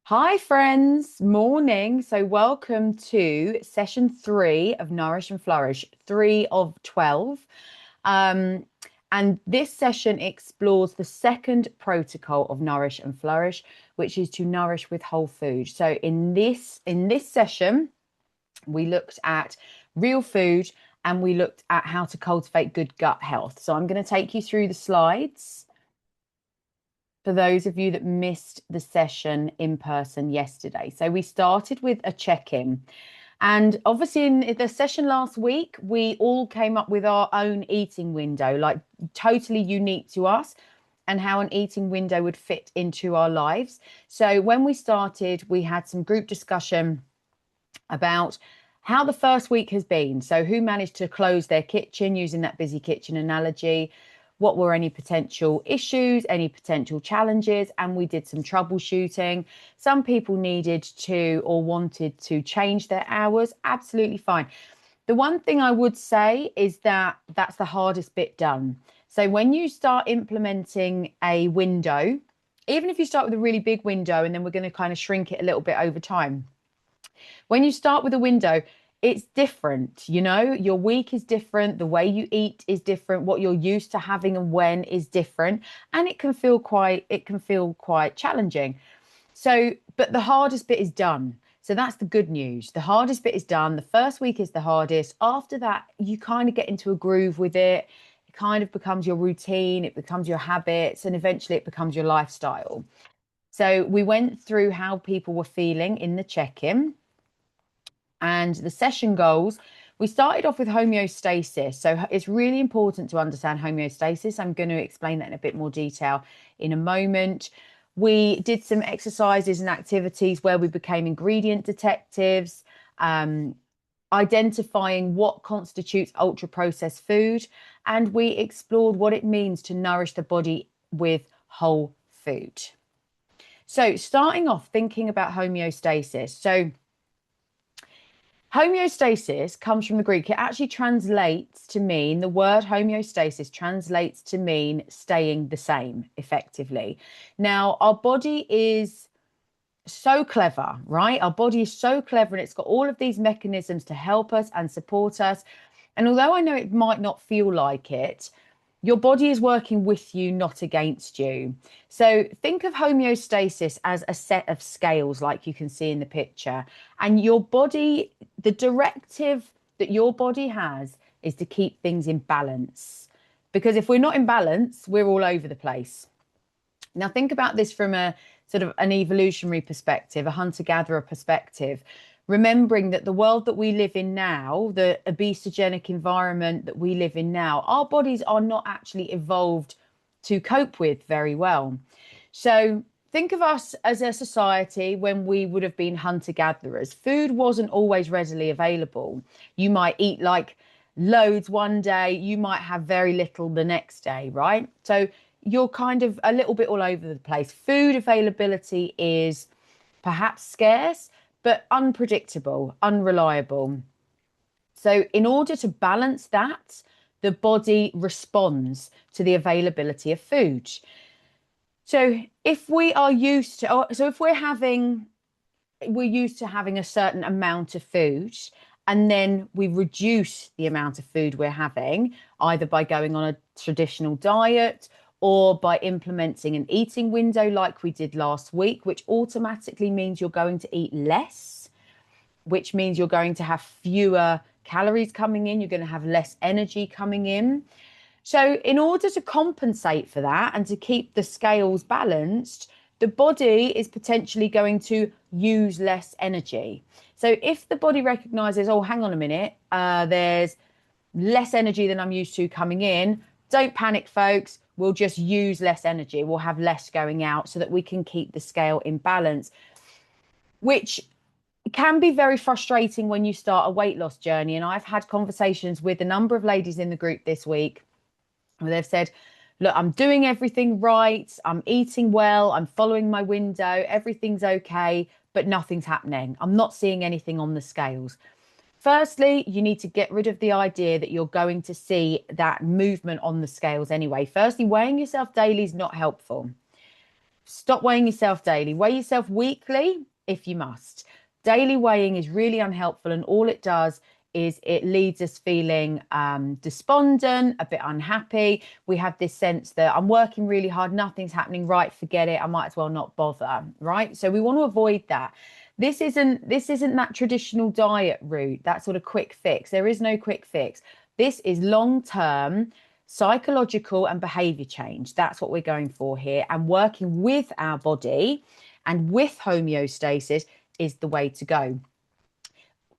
Hi, friends. Morning. So, welcome to session 3 of Nourish and Flourish, 3 of 12. Um, and this session explores the second protocol of Nourish and Flourish, which is to nourish with whole food. So, in this session, we looked at real food and we looked at how to cultivate good gut health. So, I'm going to take you through the slides for those of you that missed the session in person yesterday. So we started with a check-in. And obviously, in the session last week, we all came up with our own eating window, like totally unique to us, and how an eating window would fit into our lives. So when we started, we had some group discussion about how the first week has been. So, who managed to close their kitchen using that busy kitchen analogy? What were any potential issues, any potential challenges? And we did some troubleshooting. Some people needed to or wanted to change their hours. Absolutely fine. The one thing I would say is that that's the hardest bit done. So, when you start implementing a window, even if you start with a really big window and then we're going to kind of shrink it a little bit over time, when you start with a window, it's different. Your week is different. The way you eat is different. What you're used to having and when is different. And it can feel quite challenging. So, but the hardest bit is done. So that's the good news. The hardest bit is done. The first week is the hardest. After that, you kind of get into a groove with it. It kind of becomes your routine, it becomes your habits, and eventually it becomes your lifestyle. So we went through how people were feeling in the check-in and the session goals. We started off with homeostasis. So it's really important to understand homeostasis. I'm going to explain that in a bit more detail in a moment. We did some exercises and activities where we became ingredient detectives, identifying what constitutes ultra processed food, and we explored what it means to nourish the body with whole food. So, starting off thinking about homeostasis. So, homeostasis comes from the Greek. It actually translates to mean, the word homeostasis translates to mean staying the same, effectively. Now, our body is so clever, right? Our body is so clever and it's got all of these mechanisms to help us and support us. And although I know it might not feel like it, your body is working with you, not against you. So think of homeostasis as a set of scales, like you can see in the picture. And your body, the directive that your body has is to keep things in balance. Because if we're not in balance, we're all over the place. Now, think about this from a sort of an evolutionary perspective, a hunter-gatherer perspective, remembering that the world that we live in now, the obesogenic environment that we live in now, our bodies are not actually evolved to cope with very well. So think of us as a society when we would have been hunter-gatherers. Food wasn't always readily available. You might eat like loads one day, you might have very little the next day, right? So you're kind of a little bit all over the place. Food availability is perhaps scarce, but unpredictable, unreliable. So, in order to balance that, the body responds to the availability of food. So, if we are used to, so if we're used to having a certain amount of food, and then we reduce the amount of food we're having, either by going on a traditional diet or by implementing an eating window like we did last week, which automatically means you're going to eat less, which means you're going to have fewer calories coming in, you're going to have less energy coming in. So, in order to compensate for that and to keep the scales balanced, the body is potentially going to use less energy. So, if the body recognizes, oh, hang on a minute, there's less energy than I'm used to coming in, don't panic, folks. We'll just use less energy. We'll have less going out so that we can keep the scale in balance, which can be very frustrating when you start a weight loss journey. And I've had conversations with a number of ladies in the group this week where they've said, look, I'm doing everything right. I'm eating well. I'm following my window. Everything's okay, but nothing's happening. I'm not seeing anything on the scales. Firstly, you need to get rid of the idea that you're going to see that movement on the scales anyway. Firstly, weighing yourself daily is not helpful. Stop weighing yourself daily. Weigh yourself weekly if you must. Daily weighing is really unhelpful, and all it does is it leaves us feeling despondent, a bit unhappy. We have this sense that I'm working really hard, nothing's happening, right? Forget it. I might as well not bother, right? So we want to avoid that. This isn't that traditional diet route, that sort of quick fix. There is no quick fix. This is long-term psychological and behavior change. That's what we're going for here. And working with our body and with homeostasis is the way to go.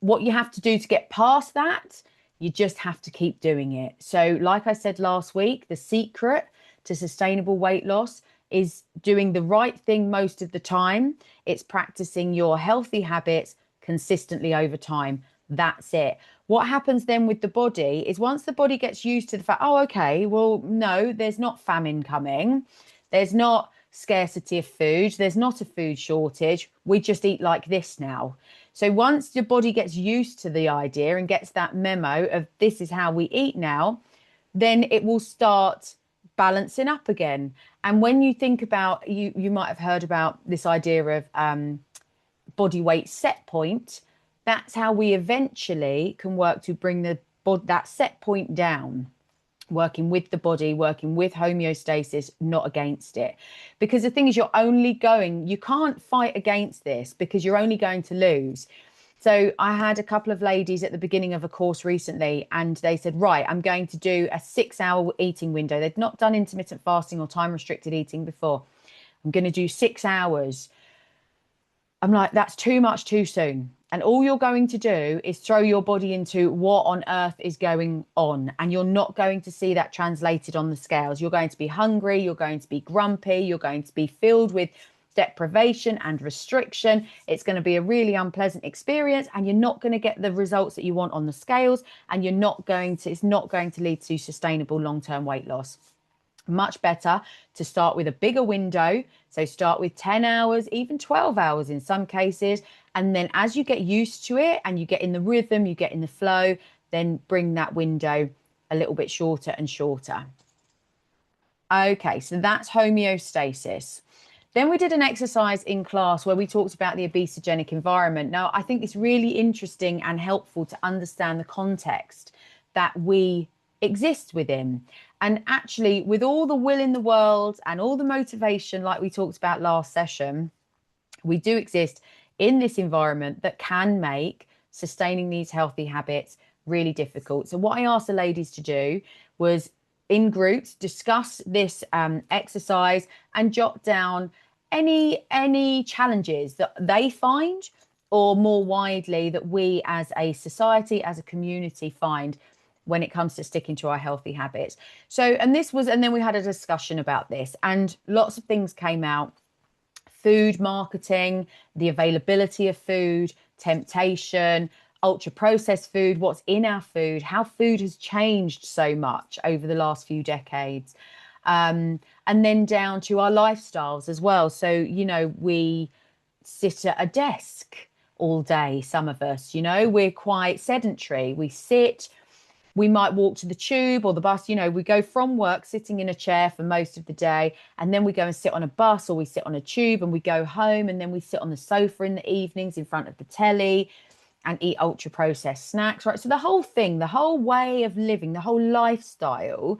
What you have to do to get past that, you just have to keep doing it. So, like I said last week, the secret to sustainable weight loss is doing the right thing most of the time. It's practicing your healthy habits consistently over time. That's it. What happens then with the body is once the body gets used to the fact, oh, okay, well, no, there's not famine coming. There's not scarcity of food. There's not a food shortage. We just eat like this now. So once your body gets used to the idea and gets that memo of this is how we eat now, then it will start balancing up again. And when you think about, you might have heard about this idea of body weight set point. That's how we eventually can work to bring that set point down, working with the body, working with homeostasis, not against it. Because the thing is, you can't fight against this because you're only going to lose. So I had a couple of ladies at the beginning of a course recently, and they said, right, I'm going to do a 6-hour eating window. They'd not done intermittent fasting or time restricted eating before. I'm going to do 6 hours. I'm like, that's too much too soon. And all you're going to do is throw your body into what on earth is going on. And you're not going to see that translated on the scales. You're going to be hungry. You're going to be grumpy. You're going to be filled with deprivation and restriction. It's going to be a really unpleasant experience, and you're not going to get the results that you want on the scales. And it's not going to lead to sustainable long-term weight loss. Much better to start with a bigger window. So start with 10 hours, even 12 hours in some cases. And then as you get used to it and you get in the rhythm, you get in the flow, then bring that window a little bit shorter and shorter. Okay, so that's homeostasis. Then we did an exercise in class where we talked about the obesogenic environment. Now, I think it's really interesting and helpful to understand the context that we exist within. And actually, with all the will in the world and all the motivation, like we talked about last session, we do exist in this environment that can make sustaining these healthy habits really difficult. So what I asked the ladies to do was in groups, discuss this exercise and jot down any challenges that they find, or more widely that we as a society, as a community find when it comes to sticking to our healthy habits. So, and then we had a discussion about this, and lots of things came out. Food marketing, the availability of food, temptation, ultra processed food, what's in our food, how food has changed so much over the last few decades. And then down to our lifestyles as well. So, we sit at a desk all day, some of us, we're quite sedentary. We might walk to the tube or the bus. We go from work sitting in a chair for most of the day, and then we go and sit on a bus or we sit on a tube, and we go home, and then we sit on the sofa in the evenings in front of the telly and eat ultra processed snacks, right? So the whole thing, the whole way of living, the whole lifestyle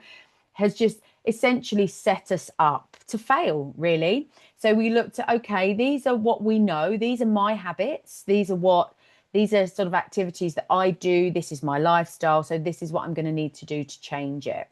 has just essentially set us up to fail, really. So we looked at, okay, these are what we know. These are my habits. These are sort of activities that I do. This is my lifestyle. So this is what I'm going to need to do to change it.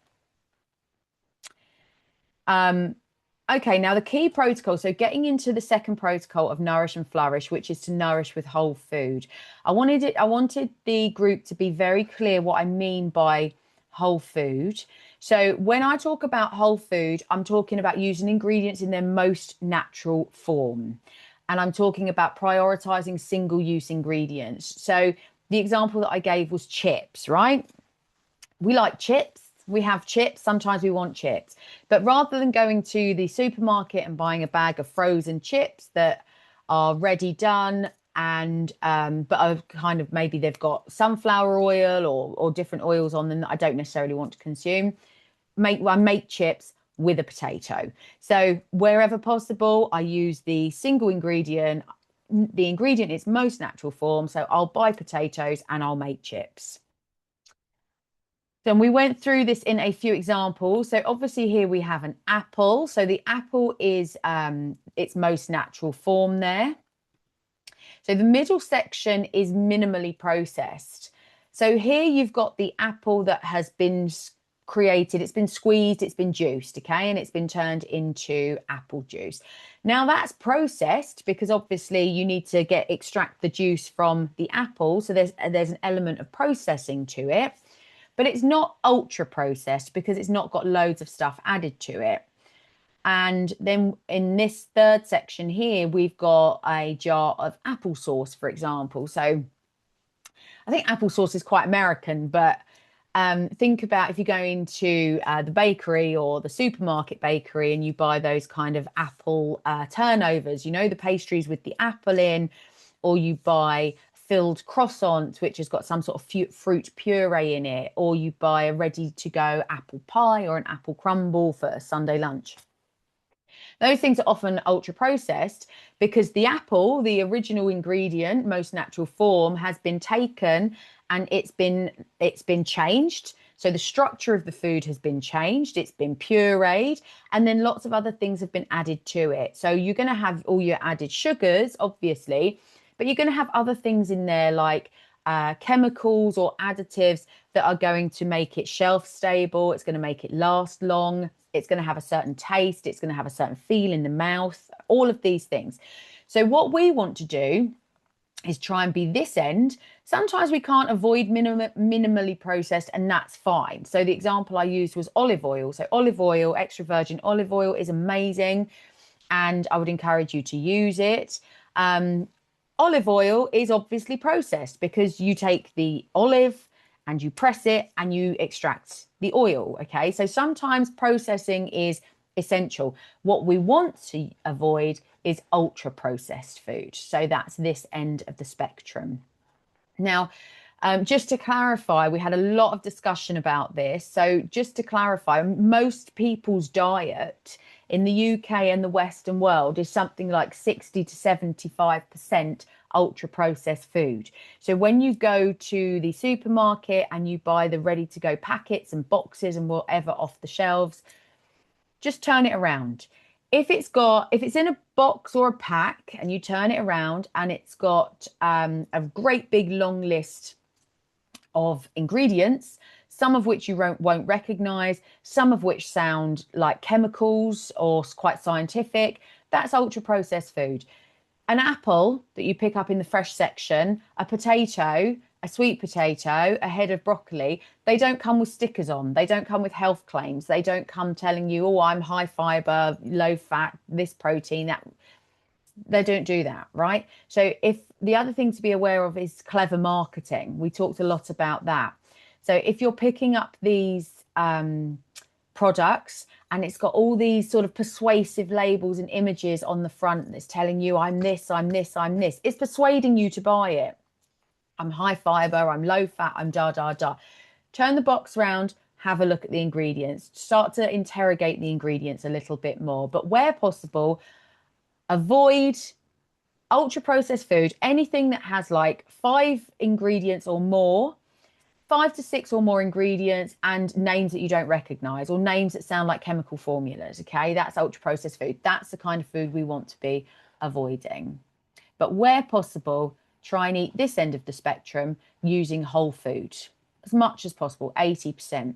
Okay, now the key protocol. So getting into the second protocol of Nourish and Flourish, which is to nourish with whole food. I wanted the group to be very clear what I mean by whole food. So when I talk about whole food, I'm talking about using ingredients in their most natural form. And I'm talking about prioritizing single-use ingredients. So the example that I gave was chips, right? We like chips. We have chips. Sometimes we want chips. But rather than going to the supermarket and buying a bag of frozen chips that are ready done and but are kind of, maybe they've got sunflower oil or different oils on them that I don't necessarily want to consume, I make chips with a potato. So wherever possible, I use the single ingredient, the ingredient in its most natural form. So I'll buy potatoes and I'll make chips. Then we went through this in a few examples. So obviously here we have an apple. So the apple is its most natural form there. So the middle section is minimally processed. So here you've got the apple that has been created, it's been squeezed, it's been juiced, okay, and it's been turned into apple juice. Now that's processed because obviously you need to extract the juice from the apple. So there's an element of processing to it, but it's not ultra processed because it's not got loads of stuff added to it. And then in this third section here, we've got a jar of applesauce, for example. So I think applesauce is quite American, but think about if you go into the bakery or the supermarket bakery and you buy those kind of apple turnovers, you know, the pastries with the apple in, or you buy filled croissant, which has got some sort of fruit puree in it, or you buy a ready to go apple pie or an apple crumble for a Sunday lunch. Those things are often ultra processed because the apple, the original ingredient, most natural form, has been taken and it's been changed. So the structure of the food has been changed, it's been pureed, and then lots of other things have been added to it. So you're going to have all your added sugars, obviously, but you're going to have other things in there like chemicals or additives that are going to make it shelf stable. It's going to make it last long. It's going to have a certain taste. It's going to have a certain feel in the mouth, all of these things. So what we want to do is try and be this end. Sometimes we can't avoid minimally processed, and that's fine. So the example I used was olive oil. So olive oil, extra virgin olive oil is amazing, and I would encourage you to use it. Olive oil is obviously processed because you take the olive and you press it and you extract the oil. Okay, so sometimes processing is essential. What we want to avoid is ultra processed food. So that's this end of the spectrum. Now, just to clarify, we had a lot of discussion about this. So just to clarify, most people's diet in the UK and the Western world is something like 60 to 75% ultra processed food. So when you go to the supermarket and you buy the ready to go packets and boxes and whatever off the shelves, just turn it around. If it's in a box or a pack and you turn it around and it's got a great big long list of ingredients, some of which you won't recognize, some of which sound like chemicals or quite scientific, that's ultra processed food. An apple that you pick up in the fresh section, a potato, a sweet potato, a head of broccoli, they don't come with stickers on. They don't come with health claims. They don't come telling you, oh, I'm high fiber, low fat, this protein, that. They don't do that, right? So if the other thing to be aware of is clever marketing. We talked a lot about that. So if you're picking up these products and it's got all these sort of persuasive labels and images on the front that's telling you I'm this, I'm this, I'm this, it's persuading you to buy it. I'm high fiber, I'm low fat, I'm da da da. Turn the box round, have a look at the ingredients, start to interrogate the ingredients a little bit more, but where possible, avoid ultra processed food, anything that has like 5 ingredients or more, 5 to 6 or more ingredients, and names that you don't recognize or names that sound like chemical formulas. Okay, that's ultra processed food. That's the kind of food we want to be avoiding. But where possible, try and eat this end of the spectrum using whole food as much as possible, 80%.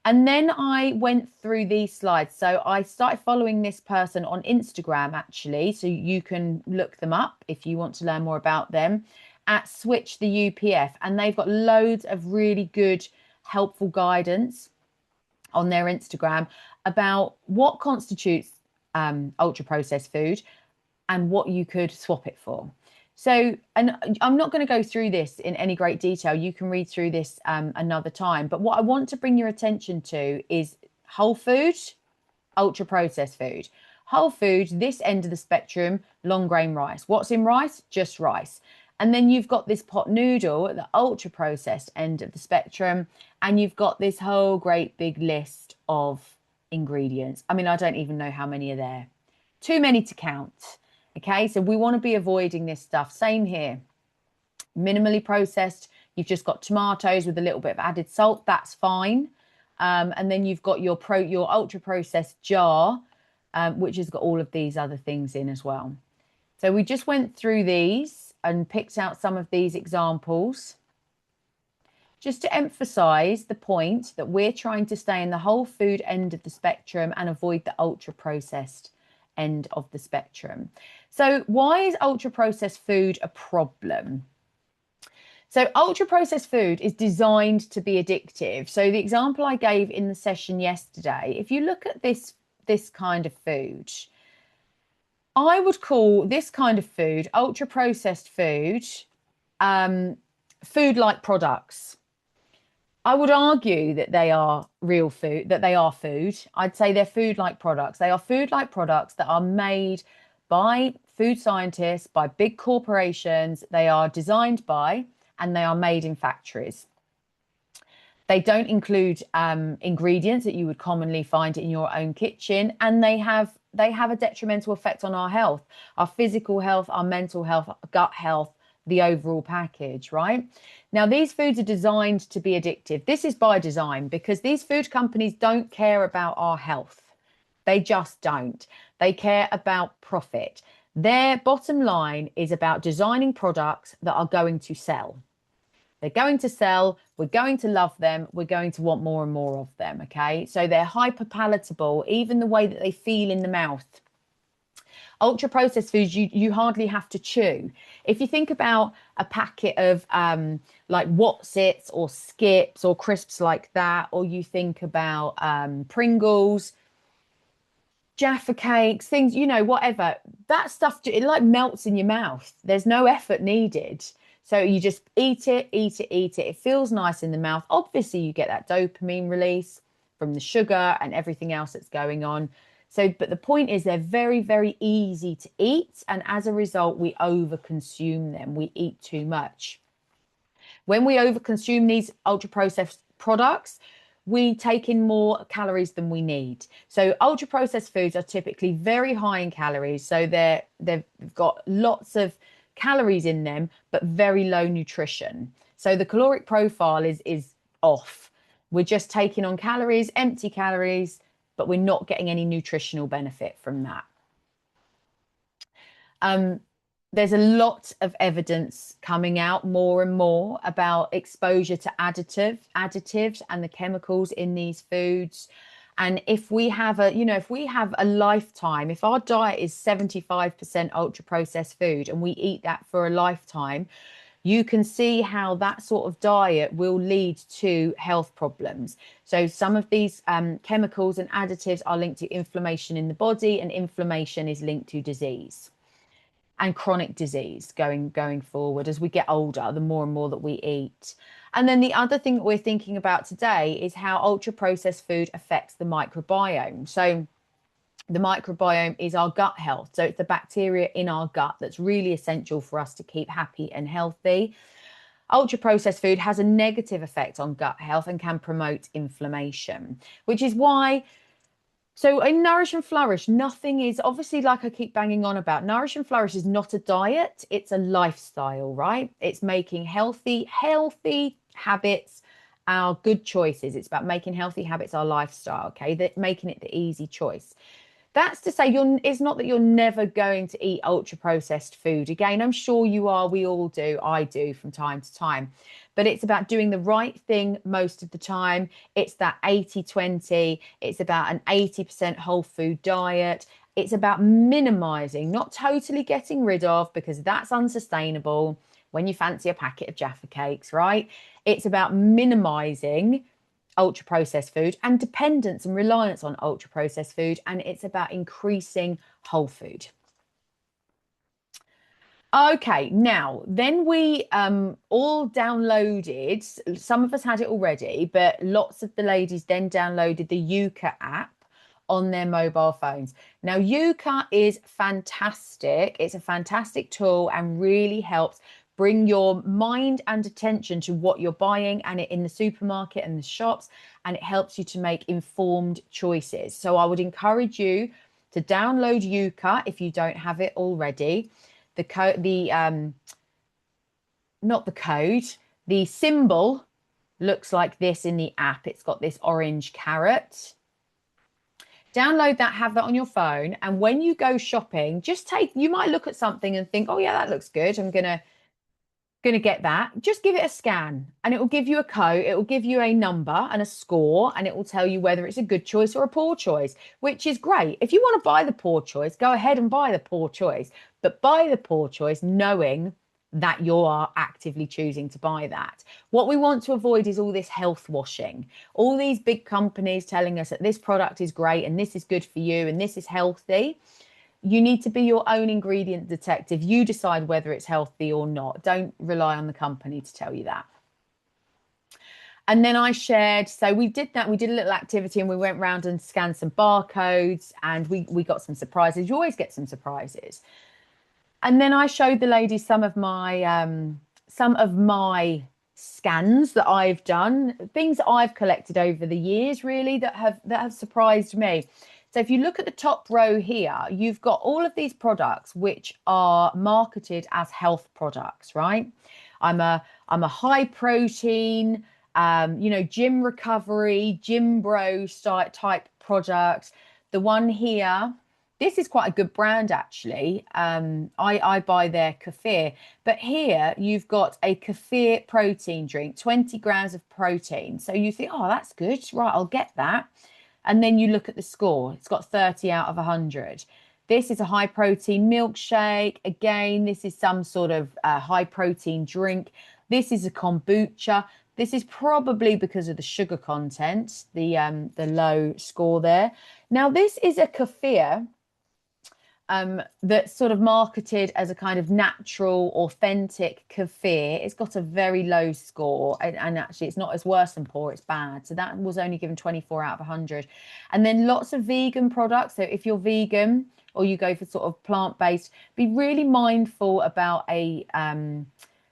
And then I went through these slides. So I started following this person on Instagram, actually. So you can look them up if you want to learn more about them at Switch the UPF. And they've got loads of really good, helpful guidance on their Instagram about what constitutes ultra processed food and what you could swap it for. So, and I'm not going to go through this in any great detail. You can read through this another time. But what I want to bring your attention to is whole food, ultra processed food. Whole food, this end of the spectrum, long grain rice. What's in rice? Just rice. And then you've got this pot noodle at the ultra processed end of the spectrum. And you've got this whole great big list of ingredients. I mean, I don't even know how many are there. Too many to count. Okay, so we want to be avoiding this stuff. Same here. Minimally processed, you've just got tomatoes with a little bit of added salt. That's fine. And then you've got your ultra processed jar, which has got all of these other things in as well. So we just went through these and picked out some of these examples just to emphasize the point that we're trying to stay in the whole food end of the spectrum and avoid the ultra processed end of the spectrum. So why is ultra processed food a problem? So ultra processed food is designed to be addictive. So the example I gave in the session yesterday, if you look at this kind of food, I would call this kind of food, ultra processed food, food-like products. I would argue that they are real food, that they are food. I'd say they're food-like products. They are food-like products that are made by food scientists, by big corporations. They are designed by, and they are made in factories. They don't include ingredients that you would commonly find in your own kitchen, and they have a detrimental effect on our health, our physical health, our mental health, gut health, the overall package, right? Now, these foods are designed to be addictive. This is by design because these food companies don't care about our health. They just don't. They care about profit. Their bottom line is about designing products that are going to sell. They're going to sell. We're going to love them. We're going to want more and more of them. Okay. So they're hyper palatable, even the way that they feel in the mouth. Ultra processed foods, you hardly have to chew. If you think about a packet of like What's-Its or Skips or crisps like that, or you think about Pringles, Jaffa cakes, things, whatever, that stuff, it like melts in your mouth. There's no effort needed. So you just eat it, eat it, eat it. It feels nice in the mouth. Obviously, you get that dopamine release from the sugar and everything else that's going on. So, but the point is they're very, very easy to eat. And as a result, we overconsume them. We eat too much. When we overconsume these ultra processed products, we take in more calories than we need. So ultra processed foods are typically very high in calories. So they've got lots of calories in them, but very low nutrition. So the caloric profile is off. We're just taking on calories, empty calories, but we're not getting any nutritional benefit from that. There's a lot of evidence coming out more and more about exposure to additives and the chemicals in these foods. And if we have a lifetime, if our diet is 75% ultra processed food and we eat that for a lifetime, you can see how that sort of diet will lead to health problems. So some of these chemicals and additives are linked to inflammation in the body, and inflammation is linked to disease and chronic disease going forward. As we get older, the more and more that we eat. And then the other thing that we're thinking about today is how ultra processed food affects the microbiome. So the microbiome is our gut health. So it's the bacteria in our gut that's really essential for us to keep happy and healthy. Ultra processed food has a negative effect on gut health and can promote inflammation, which is why. So in Nourish and Flourish, nothing is, obviously, like I keep banging on about, Nourish and Flourish is not a diet, it's a lifestyle, right? It's making healthy habits our good choices. It's about making healthy habits our lifestyle, okay? Making it the easy choice. That's to say, it's not that you're never going to eat ultra processed food. Again, I'm sure you are. We all do. I do from time to time. But it's about doing the right thing most of the time. It's that 80-20. It's about an 80% whole food diet. It's about minimizing, not totally getting rid of, because that's unsustainable when you fancy a packet of Jaffa cakes, right? It's about minimizing ultra processed food and dependence and reliance on ultra processed food, and it's about increasing whole food. Okay, now then we all downloaded, some of us had it already, but lots of the ladies then downloaded the Yuka app on their mobile phones. Now Yuka is fantastic. It's a fantastic tool and really helps bring your mind and attention to what you're buying and it in the supermarket and the shops, and it helps you to make informed choices. So I would encourage you to download Yuka if you don't have it already. The code, the not the code, the symbol looks like this in the app. It's got this orange carrot. Download that, have that on your phone. And when you go shopping, you might look at something and think, oh yeah, that looks good. I'm gonna get that. Just give it a scan and it will give you a code. It will give you a number and a score, and it will tell you whether it's a good choice or a poor choice, which is great. If you want to buy the poor choice, go ahead and buy the poor choice, but buy the poor choice knowing that you are actively choosing to buy that. What we want to avoid is all this health washing, all these big companies telling us that this product is great and this is good for you and this is healthy. You need to be your own ingredient detective. You decide whether it's healthy or not. Don't rely on the company to tell you that. And then I shared, so we did that. We did a little activity and we went around and scanned some barcodes, and we got some surprises. You always get some surprises. And then I showed the ladies some of my scans that I've done, things that I've collected over the years, really, that have surprised me. So if you look at the top row here, you've got all of these products which are marketed as health products, right? I'm a high protein, gym recovery, gym bro type product. The one here, this is quite a good brand, actually. I buy their kefir. But here you've got a kefir protein drink, 20 grams of protein. So you think, oh, that's good. Right, I'll get that. And then you look at the score. It's got 30 out of 100. This is a high protein milkshake. Again, this is some sort of high protein drink. This is a kombucha. This is probably because of the sugar content, the low score there. Now, this is a kefir that's sort of marketed as a kind of natural, authentic kefir. It's got a very low score, and actually it's not as worse than poor, it's bad. So that was only given 24 out of 100. And then lots of vegan products. So if you're vegan or you go for sort of plant-based, be really mindful about a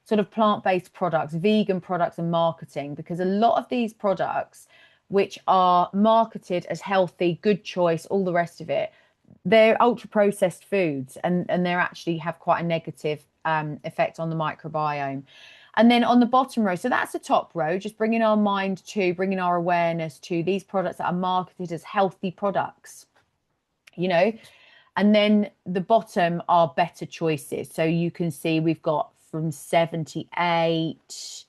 sort of plant-based products, vegan products and marketing, because a lot of these products which are marketed as healthy, good choice, all the rest of it, they're ultra processed foods, and they actually have quite a negative effect on the microbiome. And then on the bottom row, so that's the top row, just bringing our awareness to these products that are marketed as healthy products, and then the bottom are better choices. So you can see we've got from 78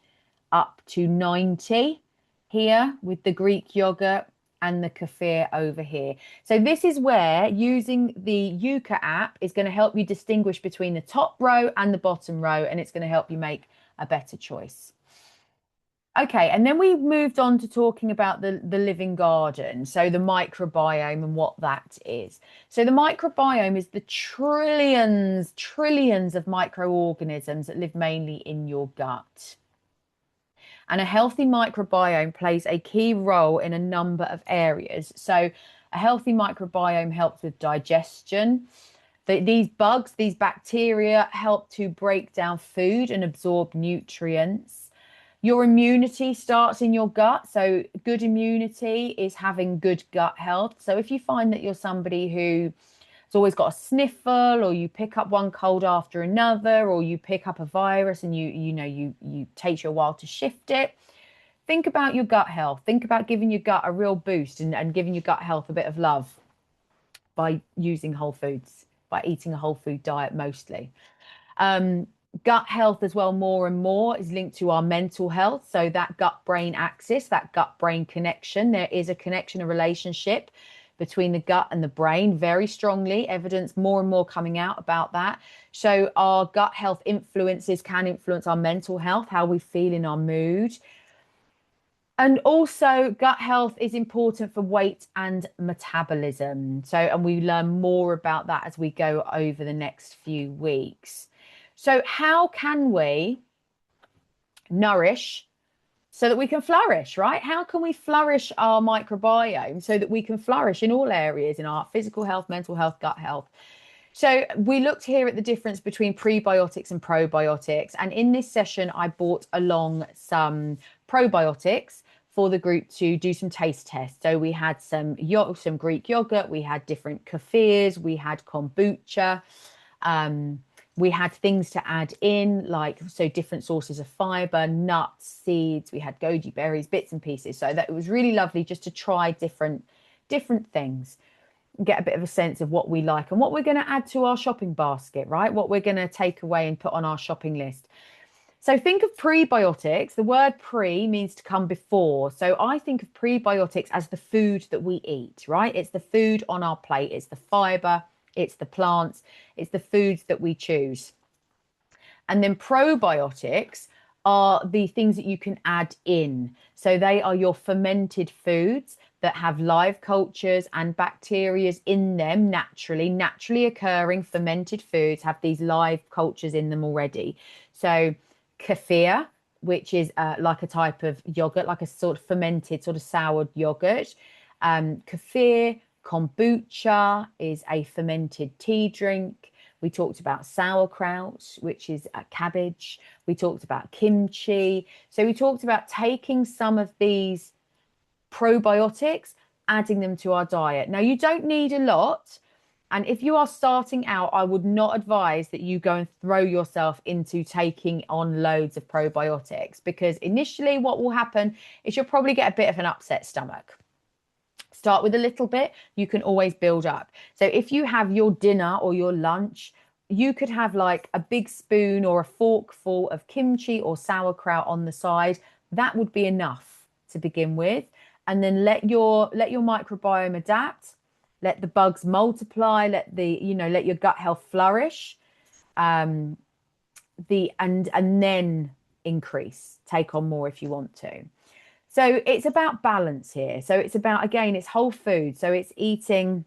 up to 90 here with the Greek yogurt and the kefir over here. So this is where using the Yuka app is going to help you distinguish between the top row and the bottom row, and it's going to help you make a better choice. Okay, and then we moved on to talking about the living garden, so the microbiome and what that is. So the microbiome is the trillions of microorganisms that live mainly in your gut. And a healthy microbiome plays a key role in a number of areas. So a healthy microbiome helps with digestion. These bugs, these bacteria help to break down food and absorb nutrients. Your immunity starts in your gut. So good immunity is having good gut health. So if you find that you're somebody who has always got a sniffle, or you pick up one cold after another, or you pick up a virus and you takes you a while to shift it, think about your gut health. Think about giving your gut a real boost and giving your gut health a bit of love by using whole foods, by eating a whole food diet mostly. Gut health as well, more and more, is linked to our mental health. So that gut brain axis, that gut brain connection, there is a connection, a relationship between the gut and the brain, very strongly, evidence more and more coming out about that. So our gut health can influence our mental health, how we feel in our mood. And also gut health is important for weight and metabolism. So, and we learn more about that as we go over the next few weeks. So how can we nourish so that we can flourish, right? How can we flourish our microbiome so that we can flourish in all areas, in our physical health, mental health, gut health? So we looked here at the difference between prebiotics and probiotics. And in this session, I brought along some probiotics for the group to do some taste tests. So we had some Greek yogurt, we had different kefirs, we had kombucha. We had things to add in, like so different sources of fiber, nuts, seeds. We had goji berries, bits and pieces. So that it was really lovely just to try different things, get a bit of a sense of what we like and what we're going to add to our shopping basket, right? What we're going to take away and put on our shopping list. So think of prebiotics. The word pre means to come before. So I think of prebiotics as the food that we eat, right? It's the food on our plate. It's the fiber, it's the plants, it's the foods that we choose. And then probiotics are the things that you can add in. So they are your fermented foods that have live cultures and bacteria in them naturally occurring fermented foods have these live cultures in them already. So kefir, which is like a type of yogurt, like a sort of fermented, sort of soured yogurt. Kefir, kombucha is a fermented tea drink. We talked about sauerkraut, which is a cabbage. We talked about kimchi. So we talked about taking some of these probiotics, adding them to our diet. Now, you don't need a lot. And if you are starting out, I would not advise that you go and throw yourself into taking on loads of probiotics, because initially what will happen is you'll probably get a bit of an upset stomach. Start with a little bit, you can always build up. So if you have your dinner or your lunch, you could have like a big spoon or a fork full of kimchi or sauerkraut on the side. That would be enough to begin with. And then let your microbiome adapt. Let the bugs multiply, let your gut health flourish, and then increase, take on more if you want to. So it's about balance here. So it's about, again, it's whole food. So it's eating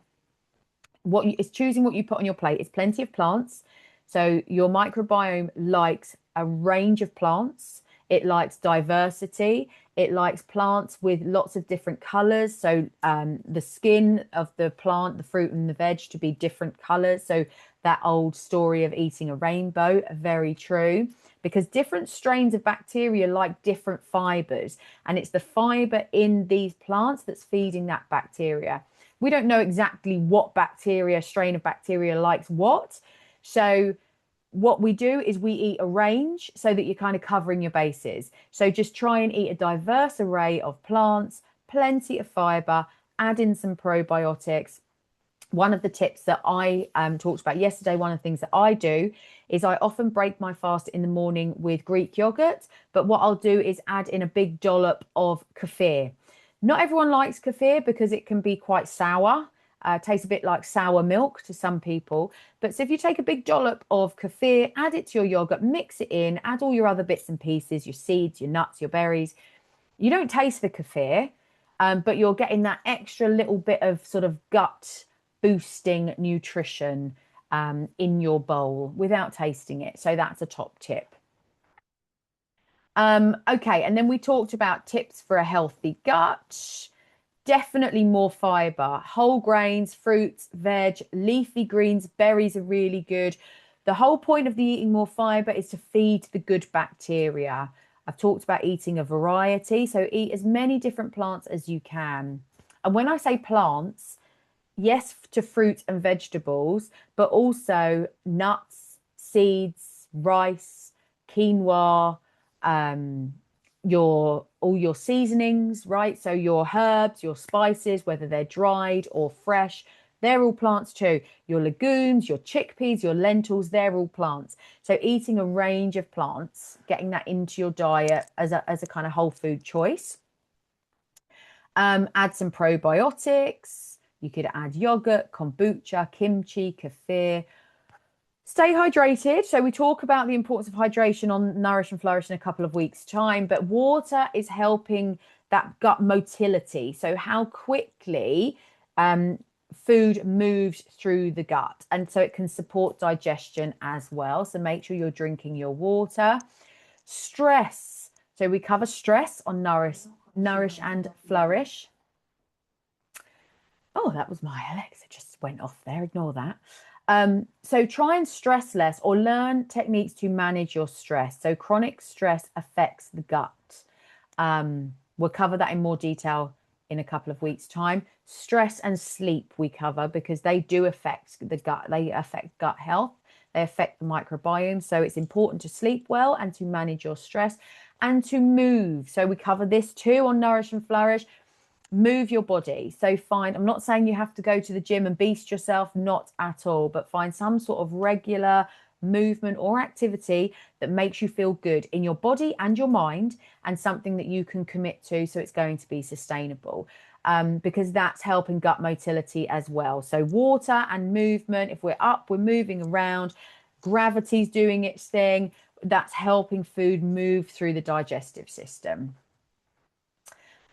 it's choosing what you put on your plate. It's plenty of plants. So your microbiome likes a range of plants. It likes diversity. It likes plants with lots of different colors. So the skin of the plant, the fruit and the veg to be different colors. So that old story of eating a rainbow, very true, because different strains of bacteria like different fibers. And it's the fiber in these plants that's feeding that bacteria. We don't know exactly what strain of bacteria likes what. So what we do is we eat a range so that you're kind of covering your bases. So just try and eat a diverse array of plants, plenty of fiber, add in some probiotics. One of the tips that I talked about yesterday, one of the things that I do is I often break my fast in the morning with Greek yogurt. But what I'll do is add in a big dollop of kefir. Not everyone likes kefir because it can be quite sour. Tastes a bit like sour milk to some people. But so if you take a big dollop of kefir, add it to your yogurt, mix it in, add all your other bits and pieces, your seeds, your nuts, your berries. You don't taste the kefir, but you're getting that extra little bit of sort of gut boosting nutrition in your bowl without tasting it. So that's a top tip. Okay, and then we talked about tips for a healthy gut. Definitely more fiber, whole grains, fruits, veg, leafy greens, berries are really good. The whole point of the eating more fiber is to feed the good bacteria. I've talked about eating a variety, so eat as many different plants as you can. And when I say plants, yes, to fruit and vegetables, but also nuts, seeds, rice, quinoa, all your seasonings, right? So your herbs, your spices, whether they're dried or fresh, they're all plants too. Your legumes, your chickpeas, your lentils, they're all plants. So eating a range of plants, getting that into your diet as a kind of whole food choice. Add some probiotics. You could add yogurt, kombucha, kimchi, kefir. Stay hydrated. So we talk about the importance of hydration on Nourish and Flourish in a couple of weeks' time, but water is helping that gut motility. So how quickly food moves through the gut. And so it can support digestion as well. So make sure you're drinking your water. Stress. So we cover stress on Nourish and Flourish. Oh, that was my Alexa just went off there. Ignore that. So try and stress less or learn techniques to manage your stress. So chronic stress affects the gut. We'll cover that in more detail in a couple of weeks' time. Stress and sleep we cover because they do affect the gut. They affect gut health. They affect the microbiome. So it's important to sleep well and to manage your stress and to move. So we cover this too on Nourish and Flourish. Move your body. So find, I'm not saying you have to go to the gym and beast yourself, not at all, but find some sort of regular movement or activity that makes you feel good in your body and your mind, and something that you can commit to so it's going to be sustainable, because that's helping gut motility as well. So water and movement, if we're up, we're moving around, gravity's doing its thing, that's helping food move through the digestive system.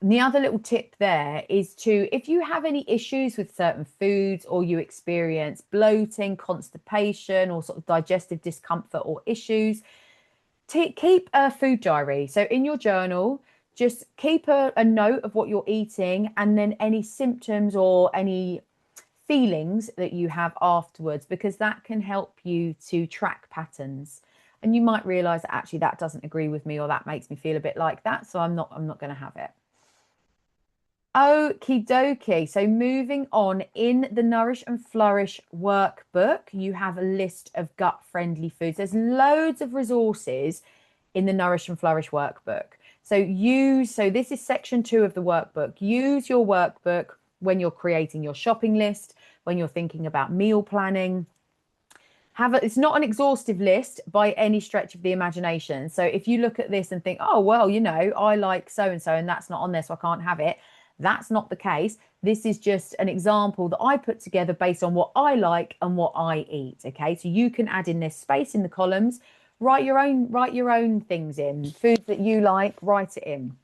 And the other little tip there is to, if you have any issues with certain foods or you experience bloating, constipation, or sort of digestive discomfort or issues, keep a food diary. So in your journal, just keep a note of what you're eating and then any symptoms or any feelings that you have afterwards, because that can help you to track patterns. And you might realize that actually that doesn't agree with me, or that makes me feel a bit like that, so I'm not going to have it. Okie dokie. So moving on, in the Nourish and Flourish workbook, you have a list of gut-friendly foods. There's loads of resources in the Nourish and Flourish workbook. So this is section 2 of the workbook. Use your workbook when you're creating your shopping list, when you're thinking about meal planning. It's not an exhaustive list by any stretch of the imagination. So if you look at this and think, oh, well, I like so-and-so and that's not on there, so I can't have it. That's not the case. This is just an example that I put together based on what I like and what I eat. Okay, so you can add in this space in the columns, write your own things in, foods that you like, write it in.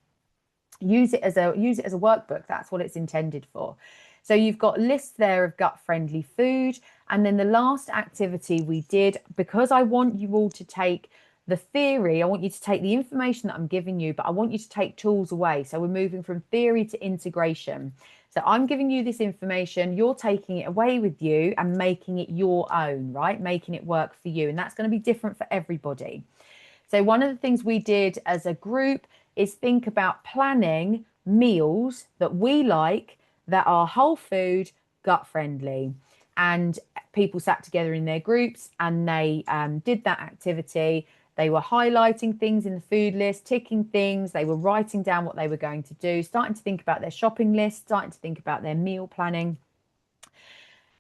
Use it as a workbook. That's what it's intended for. So you've got lists there of gut-friendly food. And then the last activity we did, because I want you all to take the theory, I want you to take the information that I'm giving you, but I want you to take tools away. So we're moving from theory to integration. So I'm giving you this information, you're taking it away with you and making it your own, right? Making it work for you. And that's going to be different for everybody. So one of the things we did as a group is think about planning meals that we like that are whole food, gut friendly. And people sat together in their groups and they did that activity. They were highlighting things in the food list, ticking things. They were writing down what they were going to do, starting to think about their shopping list, starting to think about their meal planning.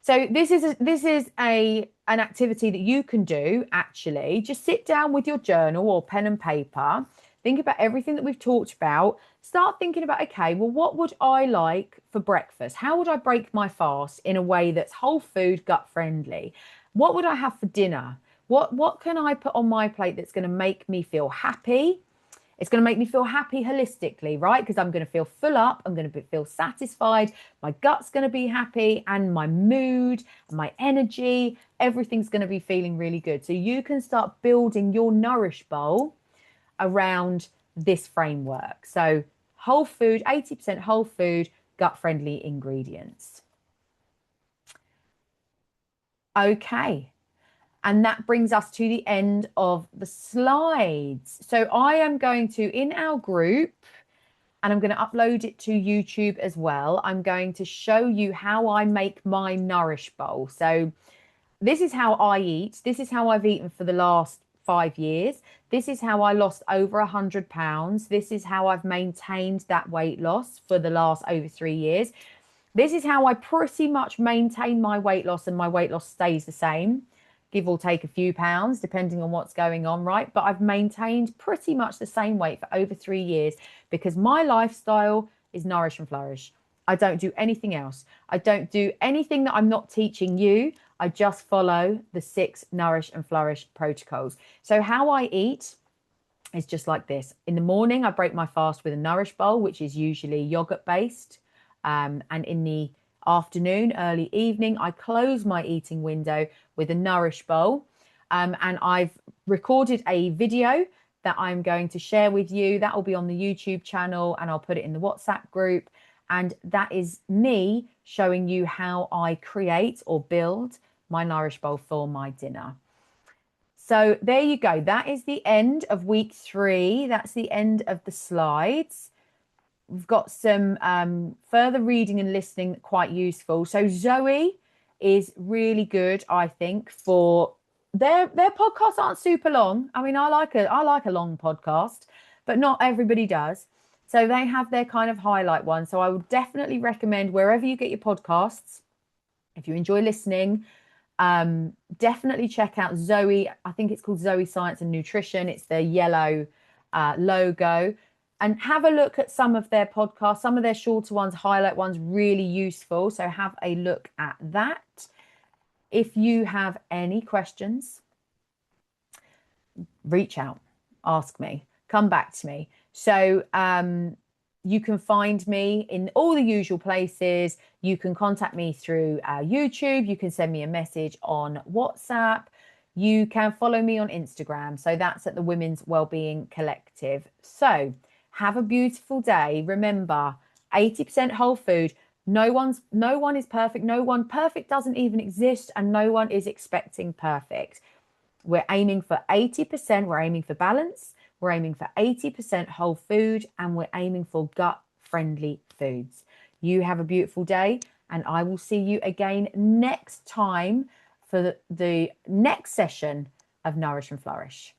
So this is an activity that you can do, actually. Just sit down with your journal or pen and paper. Think about everything that we've talked about. Start thinking about, okay, well, what would I like for breakfast? How would I break my fast in a way that's whole food, gut friendly? What would I have for dinner? What can I put on my plate that's going to make me feel happy? It's going to make me feel happy holistically, right? Because I'm going to feel full up. I'm going to feel satisfied. My gut's going to be happy, and my mood and my energy, everything's going to be feeling really good. So you can start building your Nourish bowl around this framework. So whole food, 80% whole food, gut-friendly ingredients. Okay. And that brings us to the end of the slides. So I am going to, in our group, and I'm going to upload it to YouTube as well, I'm going to show you how I make my Nourish bowl. So this is how I eat. This is how I've eaten for the last 5 years. This is how I lost over 100 pounds. This is how I've maintained that weight loss for the last over 3 years. This is how I pretty much maintain my weight loss, and my weight loss stays the same, give or take a few pounds, depending on what's going on, right? But I've maintained pretty much the same weight for over 3 years because my lifestyle is Nourish and Flourish. I don't do anything else. I don't do anything that I'm not teaching you. I just follow the 6 Nourish and Flourish protocols. So how I eat is just like this. In the morning, I break my fast with a Nourish bowl, which is usually yogurt based. And in the afternoon, early evening, I close my eating window with a Nourish bowl. And I've recorded a video that I'm going to share with you. That will be on the YouTube channel, and I'll put it in the WhatsApp group. And that is me showing you how I create or build my Nourish Bowl for my dinner. So there you go. That is the end of week 3. That's the end of the slides. We've got some further reading and listening quite useful. So Zoe is really good, I think, for their podcasts aren't super long. I mean, I like a long podcast, but not everybody does. So they have their kind of highlight one. So I would definitely recommend wherever you get your podcasts, if you enjoy listening, definitely check out Zoe. I think it's called Zoe Science and Nutrition. It's their yellow logo. And have a look at some of their podcasts, some of their shorter ones, highlight ones, really useful. So have a look at that. If you have any questions, reach out, ask me, come back to me. So you can find me in all the usual places. You can contact me through YouTube. You can send me a message on WhatsApp. You can follow me on Instagram. So that's at the Women's Wellbeing Collective. So have a beautiful day. Remember, 80% whole food. No one is perfect. No one perfect doesn't even exist, and no one is expecting perfect. We're aiming for 80%. We're aiming for balance. We're aiming for 80% whole food, and we're aiming for gut-friendly foods. You have a beautiful day, and I will see you again next time for the next session of Nourish and Flourish.